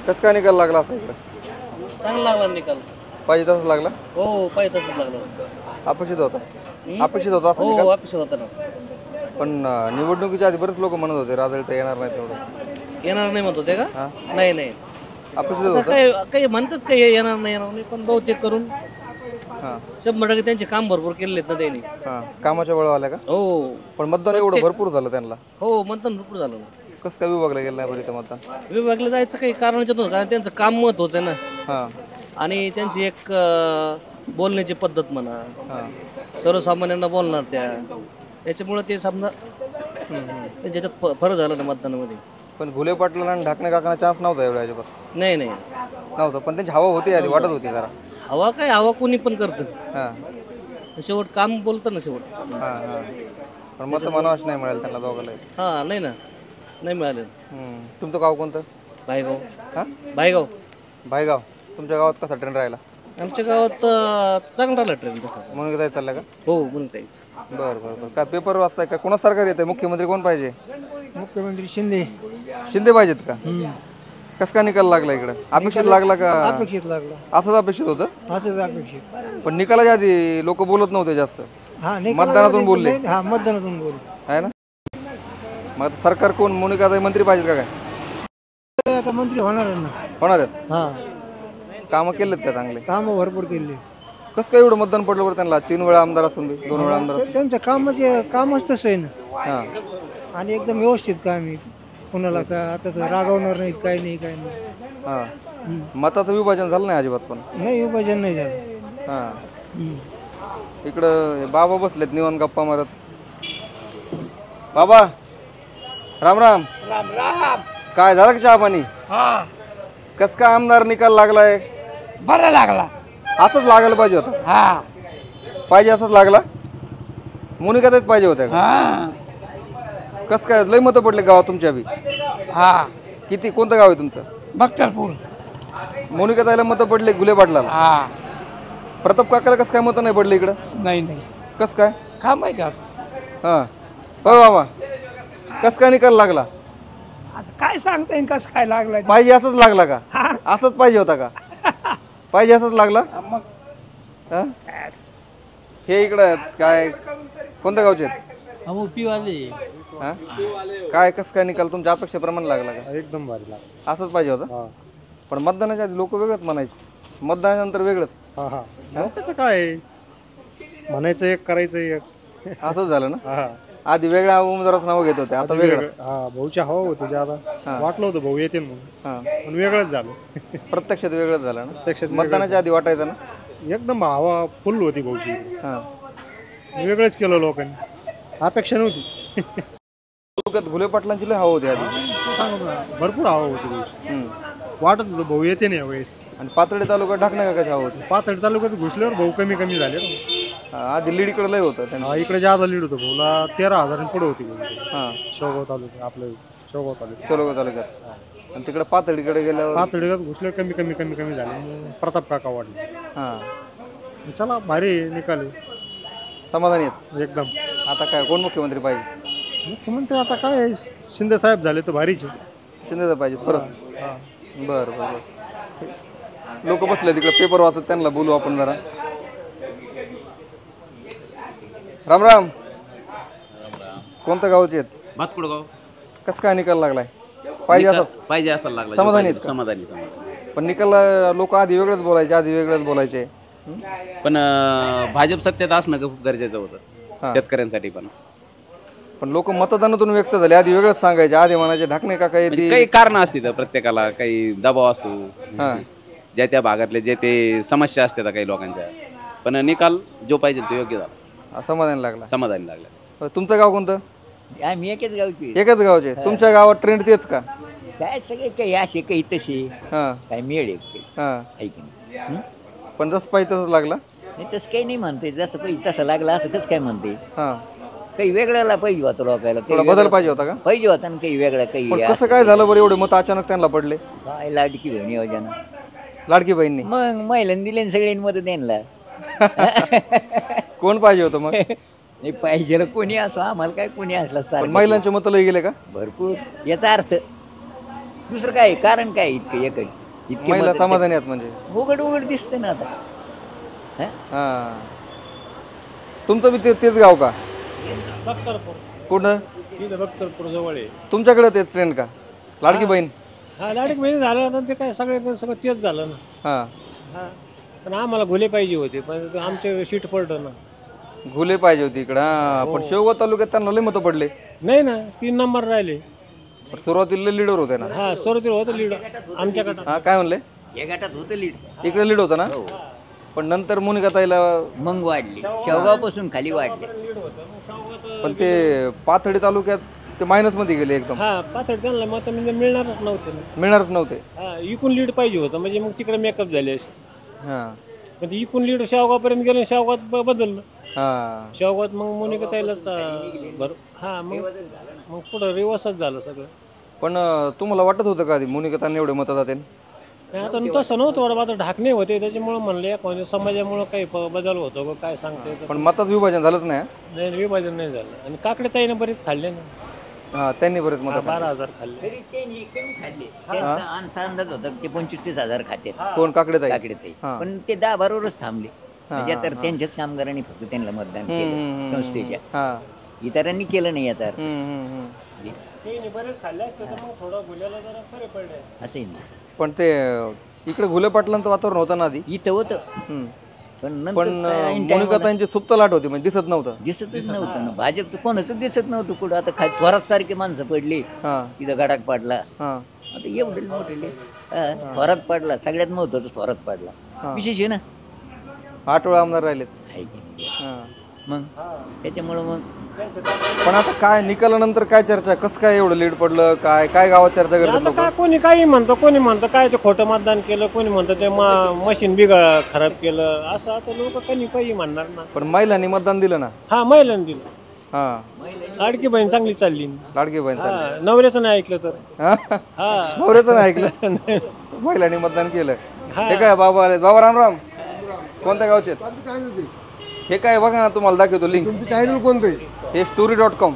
कसं काय निकाल लागला असा इकडे? चांगला लागला निकाल. पाहिजे तसंच लागला? हो पाहिजे तसंच लागला. अपेक्षित होता? अपेक्षित होता असं हो निकाल? अपेक्षित होता ना. पण निवडणुकीच्या आधी बरेच लोक म्हणत होते राजळ तर येणार नाही तेवढं. येणार नाही म्हणत होते का? हां, नाही नाही अपेक्षित असं होतं? काही म्हणतात काही येणार नाही पण बहुतेक करून हां 100% त्यांचे काम भरपूर केलेत ना त्यांनी. हां, कामाच्या वेळा आल्या का? हो पण मतदान एवढं भरपूर झालं त्यांना. हो मतदान भरपूर झालं ना. कसं काय विभागला गेलं नाही बरं इथं मतदान? विभागला जायचं काही कारणच नव्हतं कारण त्यांचं काम महत्वाचं आहे ना. हां आणि त्यांची एक बोलण्याची पद्धत म्हणा, हां सर्वसामान्यांना बोलणार त्याच्यामुळे ते समजा त्याच्यात फरक झाला ना मतदानामध्ये. पण घुले पाटलांना आणि ढाकणे काकांना चान्स नव्हता एवढ्या अजिबात नाही नाही नव्हतं, पण त्यांची हवा होती आधी वाटत होती जरा. हवा कोणी पण करतं, हां शेवट काम बोलतं ना शेवट. हां हां पण मत मनावाच नाही मिळालं त्यांना दोघांना. हां नाही मिळाले. तुमचं गाव कोणतं? भायगाव. हां भायगाव. भायगाव. तुमच्या गावात कसा ट्रेंड राहिला? आमच्या गावात चांगला राहिला ट्रेन तसा. म्हणून काय चाललं का? हो म्हणून काहीच. बरं काय पेपर वाचताय का? कोणा सरकार येते? मुख्यमंत्री कोण पाहिजे? मुख्यमंत्री शिंदे. शिंदे पाहिजेत का? कसं काय निकाल लागला इकडं? अपेक्षित लागला का? अपेक्षित लागला. असंच अपेक्षित होतं? असंच अपेक्षित. पण निकालाच्या आधी लोक बोलत नव्हते जास्त, हा मतदानातून बोलले. हा मतदानातून बोलले आहे ना. मग आता सरकार कोण? मोनिकाताई मंत्री पाहिजेत का काय? आता मंत्री होणार ना. होणार आहेत? हा कामं केलेत का चांगले? कामं भरपूर केले. कसं काय एवढं मतदान पडलं बरं त्यांना? 3 वेळा आमदार असून 2 वेळा आमदार. त्यांचं कामच तसं आहे ना. हां आणि एकदम व्यवस्थित काम आहे. कोणाला का आता रागवणार नाहीत, काही नाही. हां मताचं विभाजन झालं नाही अजिबात. पण नाही विभाजन नाही झालं. हां इकडं बाबा बसलेत निवांत गप्पा मारत. बाबा राम राम. राम राम. काय झालं का चहा पाणी? हा कस काय आमदार निकाल लागलाय? बरं लागला. असंच लागायला पाहिजे होता. हा पाहिजे असंच लागला. मोनिकाताईच पाहिजे होत्या का? हा कस काय लय मतं पडले गावात तुमच्या बी? हा किती? कोणतं गाव आहे तुमचं? बख्तरपूर. मोनिकाताईला मतं पडले, गुले पाटलाला. हा प्रताप काकाला कस काय मतं नाही पडले इकडं? नाही कस काय? का माहिती आता. हां हो बाबा कस काय निकाल लागला? आता काय सांगता येईल कसं काय लागलं. पाहिजे असंच लागला का? असंच पाहिजे होता का? पाहिजे असंच लागला. मग हा? हे इकडं काय कोणत्या गावचे आहेत? पिवाले. हा? काय कसं काय निकाल तुमच्या अपेक्षेप्रमाणे लागला का? एकदम भारी लागला. असंच पाहिजे होता. पण मतदानाच्या आधी लोक वेगळंच म्हणायचे, मतदानानंतर वेगळंच. कसं काय म्हणायचं एक करायचं एक. असंच झालं ना. आधी वेगळ्या उमेदवाराचं नाव घेत होते, आता वेगळं. भाऊची हवा होती ज्यादा. वाटलं होतं भाऊ येतील म्हणून, पण वेगळंच झालं. प्रत्यक्षात वेगळंच झालं ना. मतदानाच्या आधी वाटायचं ना एकदम हवा फुल होती भाऊची. वेगळंच केलं लोकांनी, अपेक्षा नव्हती. तालुक्यात घुले पाटलांची लय हवा होती आधी. भरपूर हवा होती भाऊची. वाटत होतं भाऊ येते नाही यावेळेस. आणि पाथर्डी तालुक्यात ढाकणे काकाची हवा होती. पाथर्डी तालुक्यात घुसल्यावर भाऊ कमी झाले. आधी लीड इकडे लय होतं. इकडे ज्यादा लीड होतं भाऊला. 13,000 पुढे होती. शेवगाव तालुक्यात आपलं शेवगाव तालुक्यात. आणि तिकडे पाथर्डीकडे गेल्यावर पाथर्डीत घुसल्यावर कमी झाले. प्रताप काका वाढले. हां चला भारी निकाल. समाधानी आहेत एकदम. आता काय कोण मुख्यमंत्री पाहिजे? मुख्यमंत्री आता काय शिंदे साहेब झाले तर भारीच. शिंदे पाहिजे परत. बरं लोक बसले तिकडे पेपर वाचत, त्यांना बोलू आपण जरा. राम राम. कोणत्या गावचे आहेत? भातकुडगाव. कसं काय निकाल लागलाय? पाहिजे असं लागला. समाधानी. पण निकाल लोक आधी वेगळंच बोलायचे. पण भाजप सत्तेत असणं खूप गरजेचं होतं शेतकऱ्यांसाठी. पण लोक मतदानातून व्यक्त झाले, आधी वेगळंच सांगायचे. आधी म्हणायचे ढाकणे काका येते. काही कारण असते प्रत्येकाला, काही दबाव असतो ज्या त्या भागातले जे ते समस्या असतात काही लोकांच्या. पण निकाल जो पाहिजे तो योग्य झाला. समाधानी लागला. तुमचं गाव कोणतं? आम्ही एकच गावची. एकच गावचे. तुमच्या गावात ट्रेंड तेच का? काय सगळे काही असे काही तसे काय मिळेल. पण जसं पाहिजे तसंच लागला. नाही तसं काही नाही म्हणते. जसं पाहिजे तसं लागला असं कसं काय म्हणते. काही वेगळ्याला पाहिजे होतं लोकायला. बदल पाहिजे होता का? पाहिजे होता ना काही वेगळं काही. कसं काय झालं बरं एवढे मत अचानक त्यांना पडले? काय लाडकी बहीण योजना. लाडकी बहीण मग महिलांनी दिले सगळ्यांनी मत त्यांना. कोण पाहिजे होतं मग? नाही पाहिजे कोणी असो, आम्हाला काय कोणी असला. महिलांचे मत लय गेले का? भरपूर. याचा अर्थ दुसरं काय कारण काय इतकं एक इतके महिला मतं- समाधानी आहेत म्हणजे उघड उघड दिसते ना आता हं? हा तुमचं बी तेच गाव का कुठं बख्तरपूर जवळ आहे. तुमच्याकडे तेच ट्रेंड का लाडकी बहीण हा लाडकी बहीण झालं तर ते काय सगळं तेच झालं ना. हा हा पण आम्हाला घुले पाहिजे होते पण ते आमचे सीट पडलं ना. घुले पाहिजे होती इकडं हा पण शेवगाव तालुक्यात त्यांना लय मतं पडले नाही ना 3 नंबर राहिले. पण सुरुवातीला लीडर होते ना हा सुरुवातीला होतं लीड आमच्या गटात. हा काय म्हणले या गटात होतं लीड इकडे लीड होता ना पण नंतर मोनिकाताईला मग वाढली शेवगावपासून खाली वाढले. पण ते पाथर्डी तालुक्यात ते मायनस मध्ये गेले एकदम हा पातळ त्यांना मत म्हणजे मिळणारच नव्हते ना. मिळणारच नव्हते हा इकून लीड पाहिजे होतं म्हणजे मग तिकडे मेकअप झाले असते. हा पण इकून लीड शेवगावपर्यंत गेलं शेवगावात बदललं. हा शेवगावात मग मोनिकाताईलाच हा मग पुढं रिवर्सच झालं सगळं. पण तुम्हाला वाटत होतं का आधी मोनिकाताईंनी एवढे मतं जाते नाही, आता तसं नव्हतं वाटत आता ढाकणे होते त्याच्यामुळे म्हणले म्हणजे समाजामुळे काही बदल होतो का काय सांगते पण मतात विभाजन झालंच नाही नाही विभाजन नाही झालं आणि काकडे ताईने बरेच खाल्ले ना. हा त्यांनी बरेच मतं 12,000 खाल्ले. तरी त्यांनी कमी खाल्ले त्यांचा आमचा अंदाज होता की ते 25-30 खाते कोण काकडे ताई काकडे ते हा. पण ते 10-12वरच थांबले म्हणजे तर त्यांच्याच कामगारांनी फक्त त्यांना मतदान केलं संस्थेच्या हा इतरांनी केलं नाही याचा अर्थ त्यांनी बरेच खाल्ले असते तर मग थोडं गुल्याला जरा फरक पडले. असंही नाही पण ते इकडे घुले पाटलांचं वातावरण होतं ना आधी इथं होतं हम्म. पण पण नंतर काय ऐन टायमाला मोनिकाताईंची सुप्त लाट होती म्हणजे दिसत नव्हतं दिसतच नव्हतं ना भाजप कोणाच दिसत नव्हतं कुठं आता खाली थोरात सारखे माणसं पडली हा तिथं गडाक पाडला हा आता एवढे मोठे थोरात पडला सगळ्यात महत्वाचं थोरात पडला विशेष आहे ना 8 वेळा आमदार राहिलेत आहे की नाही हा. मग त्याच्यामुळं मग पण आता काय निकालानंतर काय चर्चा कसं काय एवढं लीड पडलं काय काय गावात चर्चा करतात आता लोक काय कोणी काही म्हणतं कोणी म्हणतं काय ते खोटं मतदान केलं कोणी म्हणतं ते मशीन बिघड खराब केलं असं आता लोक कोणी काही म्हणणार ना. पण महिलांनी मतदान दिलं ना हा महिलांनी दिलं हा लाडकी बहीण चांगली चालली. लाडकी बहीण हा नवऱ्याचं नाही ऐकलं तर हा हा नवऱ्याचं नाही ऐकलं महिलांनी मतदान केलं हे काय बाबा आले बाबा राम कोणत्या गावचे आहेत? हे काय बघा ना तुम्हाला दाखवतो लिंक तुमचं चॅनल कोणतं आहे? हे story.com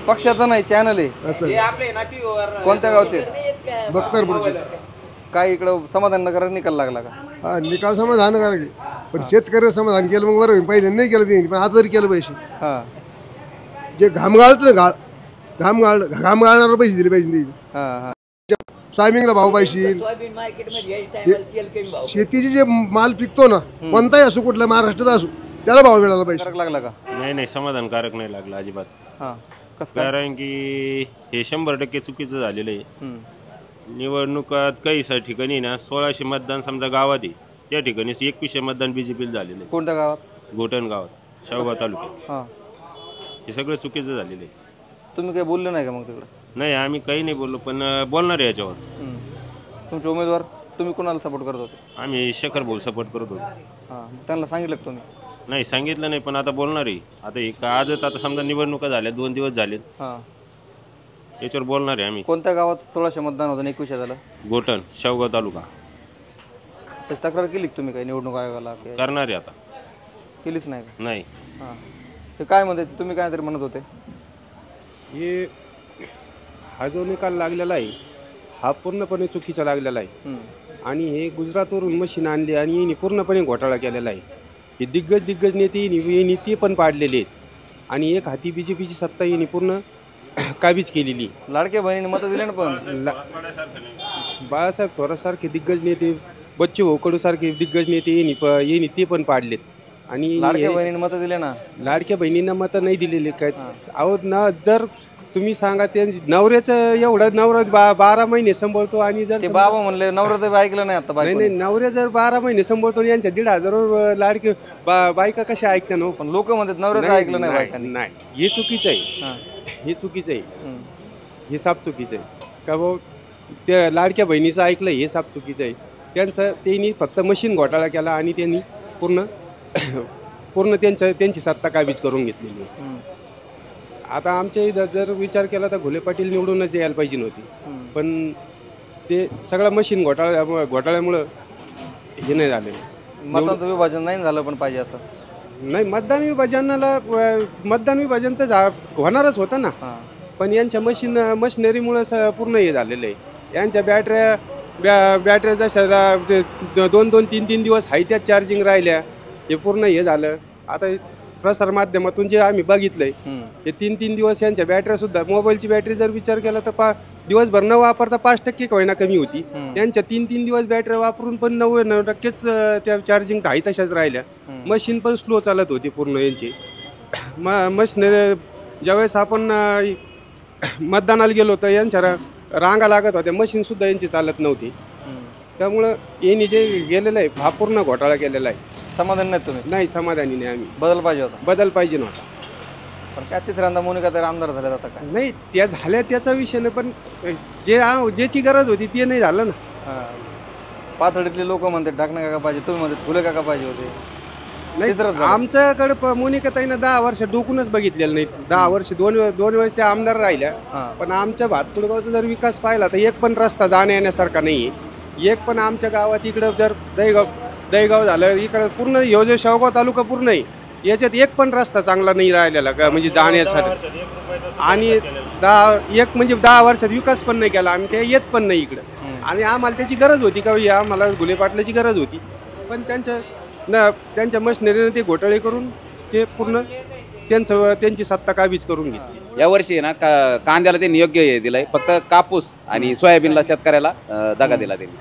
पक्षाचं नाही चॅनल आहे असं कोणत्या गावचे बख्तरपूरचे. काय इकडं समाधान नगर निकाल लागला का हा निकाल समाधान करा की पण शेतकऱ्याला समाधान केलं मग बरं होईल. पहिले नाही केलं त्यांनी पण आता तरी केलं पैसे हा जे घाम गाळत ना घाम गाळणारा पैसे दिले पाहिजे त्यांनी. हा हा सोयाबीनला भाव पाहिजे सोयाबीन मार्केटमध्ये यायच्या टायमाला तेल कमी भाव शेतीचे जे माल पिकतो ना कोणताही असो कुठला महाराष्ट्रात असो त्याला भाव मिळाला पाहिजे. फरक लागला का नाही समाधानकारक नाही लागला अजिबात. हा कसं काय कारण की हे 100% चुकीचं झालेलं आहे. हम्म. निवडणुकात काही ठिकाणी ना 1600 मतदान समजा गावात आहे त्या ठिकाणी 2100 मतदान बीजेपीला झालेलं आहे. कोणत्या गावात घोटण गावात शेवगाव तालुक्यात हा हे सगळं चुकीचं झालेलं आहे. तुम्ही काही बोलले नाही का मग तिकडं नाही आम्ही काही नाही बोललो पण बोलणार आहे याच्यावर. तुमचे उमेदवार तुम्ही कोणाला सपोर्ट करत होते आम्ही शेखर भाऊ सपोर्ट करत होतो. हा त्यांना सांगितलं का तुम्ही नाही सांगितलं नाही पण आता बोलणार आहे. आता एक आजच आता समजा निवडणुका झाल्या 2 दिवस झालेत हा याच्यावर बोलणार आहे आम्ही. कोणत्या गावात 1600 मतदान होतं 2100 झालं घोटण शेवगाव तालुका त्याची तक्रार केली का तुम्ही काही निवडणूक आयोगाला की करणार आहे आता. केलीच नाही का नाही हां ते काय म्हणते तुम्ही काय तरी म्हणत होते हे हा जो निकाल लागलेला आहे हा पूर्णपणे चुकीचा लागलेला आहे. आणि हे गुजरातवरून मशीन आणली आणि यांनी पूर्णपणे घोटाळा केलेला आहे. हे दिग्गज नेते यांनी ते पण पाडलेले आहेत आणि एक हाती बीजेपीची सत्ता यांनी पूर्ण काबीज केलेली. लाडके बहिणीने मतं दिले ना पण बाळासाहेब थोरासारखे दिग्गज नेते बच्चू भाऊ कडूसारखे दिग्गज नेते यांनी ते पण पाडलेत. आणि लाडक्या बहिणीने मतं दिले ना लाडक्या बहिणींना मतं नाही दिलेले काय अहो ना. जर तुम्ही सांगा त्यांची नवऱ्याचं एवढं नवरा 12 महिने सांभाळतो आणि जर ते बाबा म्हणले नवरा तर ऐकलं नाही आता नाही नवऱ्या जर 12 महिने सांभाळतो आणि यांच्या 1,500 लाडके बायका कशा ऐकत्या ना. पण लोक म्हणतात नवऱ्याचं ऐकलं नाही बायकांनी. नाही हे चुकीचं आहे. हे चुकीचं आहे. हे साप चुकीचं आहे का भाऊ त्या लाडक्या बहिणीचं ऐकलं हे साप चुकीचं आहे. त्यांनी फक्त मशीन घोटाळा केला आणि त्यांनी पूर्ण त्यांची सत्ता काबीज करून घेतलेली आहे. आता आमच्या इथं जर विचार केला तर घुले पाटील निवडूनच यायला पाहिजे नव्हती पण ते सगळं मशीन घोटाळ्यामुळं हे नाही झाले. मतांचं विभाजन नाही झालं पण पाहिजे असं नाही. मतदान विभाजन तर होणारच होतं ना पण यांच्या मशिनरीमुळे पूर्ण हे झालेलं आहे. यांच्या बॅटऱ्या जशा 2-2, 3-3 दिवस आहे त्याच चार्जिंग राहिल्या, हे पूर्ण हे झालं. आता प्रसार माध्यमातून जे आम्ही बघितलंय हे 3-3 दिवस यांच्या बॅटऱ्या सुद्धा, मोबाईलची बॅटरी जर विचार केला तर दिवसभर न वापरता 5% का होईना कमी होती. यांच्या 3-3 दिवस बॅटरी वापरून पण 99%च त्या चार्जिंग आहे तशाच राहिल्या. मशीन पण स्लो चालत होती पूर्ण यांची. मशीन ज्यावेळेस आपण मतदानाला गेलो तर यांच्या रांगा लागत होत्या, मशीन सुद्धा यांची चालत नव्हती. त्यामुळं यांनी जे गेलेलं आहे हा पूर्ण घोटाळा केलेला आहे. समाधान नाही तुम्ही? नाही, समाधानी नाही आम्ही. बदल पाहिजे होता. बदल पाहिजे नव्हता. पण काय तिसऱ्यांदा मोनिका तर आमदार झाल्या आता काय नाही, त्या झाल्या त्याचा विषय नाही, पण ज्याची गरज होती ते नाही झालं ना. पाथर्डीतले लोक म्हणतात ढाकणे काका पाहिजे, तुम्ही म्हणतात फुले काका पाहिजे होते. नाही, आमच्याकडे मोनिकाताईनं 10 वर्ष डोकूनच बघितलेलं नाही. 10 वर्ष दोन वेळेस त्या आमदार राहिल्या, पण आमच्या भातकुळगावचा जर विकास पाहिला तर एक पण रस्ता जाण्या येण्यासारखा नाही आहे. एक पण आमच्या गावात इकडं जर दहीगाव झालं, इकडं पूर्ण ह्यो जो शेवगाव तालुका पूर्ण आहे, याच्यात एक पण रस्ता चांगला नाही राहिलेला का म्हणजे जाण्यासाठी. आणि 10 वर्षात विकास पण नाही केला आणि ते येत पण नाही इकडं. आणि आम्हाला त्याची गरज होती का, आम्हाला घुले पाटलाची गरज होती, पण त्यांच्या मशिनरीने ते घोटाळे करून ते पूर्ण त्यांची सत्ता काबीज करून घेतली. यावर्षी ना कांद्याला त्यांनी योग्य हे दिलंय, फक्त कापूस आणि सोयाबीनला शेतकऱ्याला दगा दिला त्यांनी.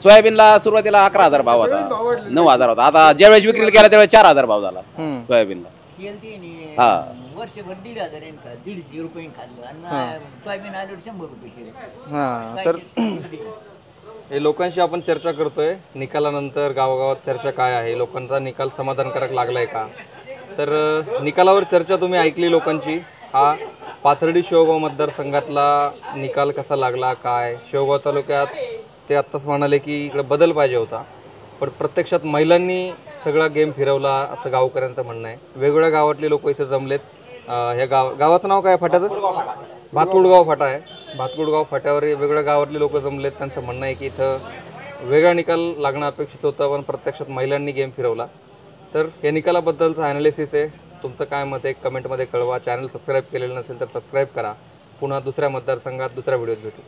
सोयाबीनला सुरुवातीला 11,000 भाव होता, 9,000 होता. आता ज्यावेळेस विक्रीला गेला त्यावेळेस 4,000 भाव झाला सोयाबीनला. वर्षभर 1,500 रुपये खाल्लं आणि सोयाबीन आल्यावर 100 रुपये केले. तर हे लोकांशी आपण चर्चा करतोय. निकालानंतर गावागावात चर्चा काय आहे, लोकांचा निकाल समाधानकारक लागलाय का? तर निकालावर चर्चा तुम्ही ऐकली लोकांची. हा पाथर्डी शेवगाव मतदारसंघातला निकाल कसा लागला काय? शेवगाव तालुक्यात ते आत्ताच म्हणाले की इकडे बदल पाहिजे होता, पण प्रत्यक्षात महिलांनी सगळा गेम फिरवला असं गावकऱ्यांचं म्हणणं आहे. वेगवेगळ्या गावातले लोक इथे जमलेत. ह्या गावाचं नाव काय फाट्याचं? भातकुळगाव फाटा आहे. भातकुळगाव फाट्यावर वेगवेगळ्या गावातले लोक जमलेत. त्यांचं म्हणणं आहे की इथं वेगळा निकाल लागणं अपेक्षित होतं, पण प्रत्यक्षात महिलांनी गेम फिरवला. तर या निकालाबद्दलचं ॲनालिसिस आहे. तुमचं काय मत आहे कमेंटमध्ये कळवा. चॅनल सबस्क्राईब केलेलं नसेल तर सबस्क्राईब करा. पुन्हा दुसऱ्या मतदारसंघात दुसऱ्या व्हिडिओत भेटू.